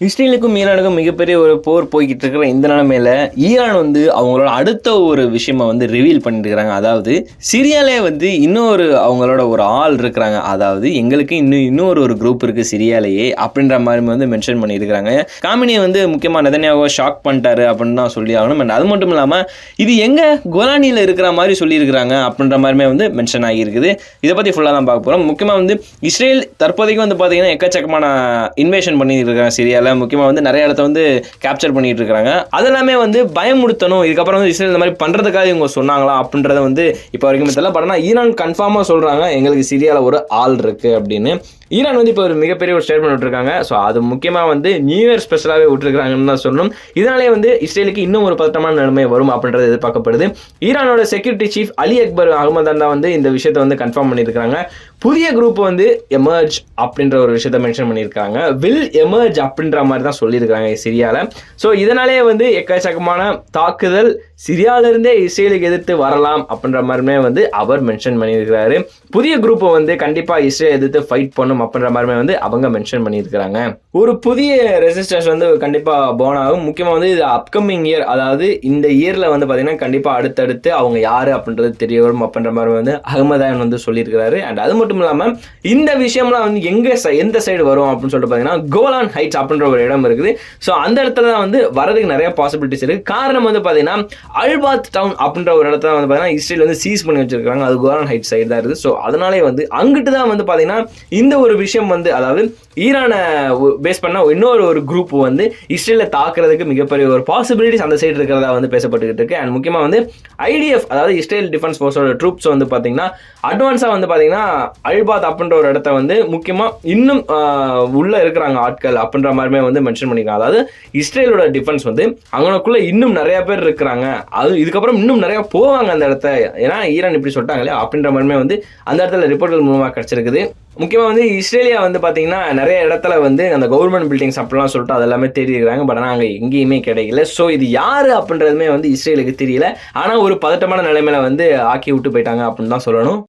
இஸ்ரேலுக்கும் ஈரானுக்கும் மிகப்பெரிய ஒரு போர் போய்கிட்டு இருக்கிற இந்த நிலைமையில ஈரான் அவங்களோட அடுத்த ஒரு விஷயமா ரிவீல் பண்ணிட்டு இருக்காங்க. அதாவது சிரியாலே இன்னொரு அவங்களோட ஒரு ஆள் இருக்கிறாங்க. அதாவது எங்களுக்கு இன்னொரு ஒரு குரூப் இருக்கு சிரியாலேயே அப்படின்ற மாதிரி மென்ஷன் பண்ணியிருக்கிறாங்க. காமினியை முக்கியமாக நெதன்யாஹூ ஷாக் பண்ணிட்டாரு அப்படின்னு தான் சொல்லி ஆகணும். அண்ட் அது மட்டும் இல்லாமல் இது எங்க கோலானியில் இருக்கிற மாதிரி சொல்லியிருக்கிறாங்க அப்படின்ற மாதிரிமே மென்ஷன் ஆகியிருக்குது. இதை பற்றி ஃபுல்லாக தான் பார்க்க போகிறோம். முக்கியமாக இஸ்ரேல் தற்போதைக்கு பார்த்தீங்கன்னா எக்கச்சக்கமான இன்வேஷன் பண்ணியிருக்காங்க சிரியாவில். முக்கியமாக நிறைய இடத்த கேப்சர் பண்ணிட்டு இருக்காங்க. அதெல்லாமே பயமுடுத்தணும், இதுக்கப்புறம் இஸ்ரேல் இந்த மாதிரி பண்றதுக்காக இவங்க சொன்னாங்களா அப்படின்றத இப்போ வரைக்கும் தெரியல. பட் ஆனால் ஈரான் கன்ஃபார்மா சொல்றாங்க எங்களுக்கு சிரியால ஒரு ஆள் இருக்கு அப்படின்னு. ஈரான் இப்போ ஒரு மிகப்பெரிய ஒரு ஸ்டேட்மெண்ட் விட்டுருக்காங்க. ஸோ அது முக்கியமாக நியூ இயர் ஸ்பெஷலாகவே விட்டுருக்காங்கன்னு தான் சொல்லணும். இதனாலே இஸ்ரேலுக்கு இன்னும் ஒரு பதட்டமான நிலைமை வரும் அப்படின்றது எதிர்பார்க்கப்படுது. ஈரானோட செக்யூரிட்டி சீஃப் அலி அக்பர் அகமதான் தான் இந்த விஷயத்தை கன்ஃபார்ம் பண்ணியிருக்காங்க. புதிய குரூப் எமர்ஜ் அப்படின்ற ஒரு விஷயத்தை மென்ஷன் பண்ணியிருக்காங்க. வில் எமர்ஜ் அப்படின்ற மாதிரி தான் சொல்லியிருக்காங்க சிரியால. ஸோ இதனாலே எக்கச்சக்கமான தாக்குதல் சிரியாவிலிருந்தே இஸ்ரேலுக்கு எதிர்த்து வரலாம் அப்படின்ற மாதிரிமே அவர் மென்ஷன் பண்ணியிருக்கிறாரு. புதிய குரூப் கண்டிப்பாக இஸ்ரேல் எதிர்த்து ஃபைட் பண்ணும் அப்படின்ற மாதிரி அவங்க மென்ஷன் பண்ணியிருக்கிறாங்க. ஒரு புதிய ரெசிஸ்டன்ஸ் கண்டிப்பாக போன் ஆகும். முக்கியமாக இது அப்கமிங் இயர், அதாவது இந்த இயரில் பார்த்தீங்கன்னா கண்டிப்பாக அடுத்தடுத்து அவங்க யார் அப்படின்றது தெரிய வரும் அப்படின்ற மாதிரி அகமதான் சொல்லியிருக்கிறாரு. அண்ட் அது மட்டும் இல்லாமல் இந்த விஷயம்லாம் எந்த சைடு வரும் அப்படின்னு சொல்லிட்டு பார்த்தீங்கன்னா கோலான் ஹைட்ஸ் அப்படின்ற ஒரு இடம் இருக்குது. ஸோ அந்த இடத்துல தான் வரதுக்கு நிறைய பாசிபிலிட்டிஸ் இருக்கு. காரணம் பார்த்தீங்கன்னா அல்பாத் டவுன் அப்படின்ற ஒரு இடத்துல பார்த்தீங்கன்னா இஸ்ரேல் சீஸ் பண்ணி வச்சிருக்காங்க. அது கோலான் ஹைட் சைடு தான் இருக்குது. ஸோ அதனாலே அங்கிட்டு தான் பார்த்தீங்கன்னா இந்த ஒரு விஷயம் அதாவது ஈரானை பேஸ் பண்ண இன்னொரு ஒரு குரூப் இஸ்ரேலை தாக்குறதுக்கு மிகப்பெரிய ஒரு பாசிபிலிட்டிஸ் அந்த சைடு இருக்கிறதா பேசப்பட்டுக்கிட்டு இருக்கு. அண்ட் முக்கியமாக ஐடிஎஃப், அதாவது இஸ்ரேல் டிஃபென்ஸ் ஃபோர்ஸோட ட்ரூப்ஸ் பார்த்தீங்கன்னா அட்வான்ஸாக பார்த்தீங்கன்னா அல்பாத் அப்படின்ற ஒரு இடத்த முக்கியமாக இன்னும் உள்ள இருக்கிறாங்க ஆட்கள் அப்படின்ற மாதிரிமே மென்ஷன் பண்ணிருக்காங்க. அதாவது இஸ்ரேலோட டிஃபென்ஸ் அவங்களுக்குள்ள இன்னும் நிறைய பேர் இருக்கிறாங்க, அது இதுக்கப்புறம் இன்னும் நிறைய போவாங்க அந்த இடத்த, ஏன்னா ஈரான் இப்படி சொல்லிட்டாங்களே அப்படின்ற மாதிரிமே அந்த இடத்துல ரிப்போர்ட்கள் மூலமாக கிடைச்சிருக்குது. முக்கியமாக இஸ்ரேலியா பார்த்தீங்கன்னா நிறைய இடத்துல அந்த கவர்மெண்ட் பில்டிங்ஸ் அப்படிலாம் சொல்லிட்டு அதெல்லாமே தேடி இருக்கிறாங்க. பட் ஆனால் அங்கே எங்கேயுமே கிடைக்கல. ஸோ இது யாரு அப்படின்றதுமே இஸ்ரேலுக்கு தெரியல. ஆனால் ஒரு பதட்டமான நிலைமையில ஆக்கி விட்டு போயிட்டாங்க அப்படின்னு தான் சொல்லணும்.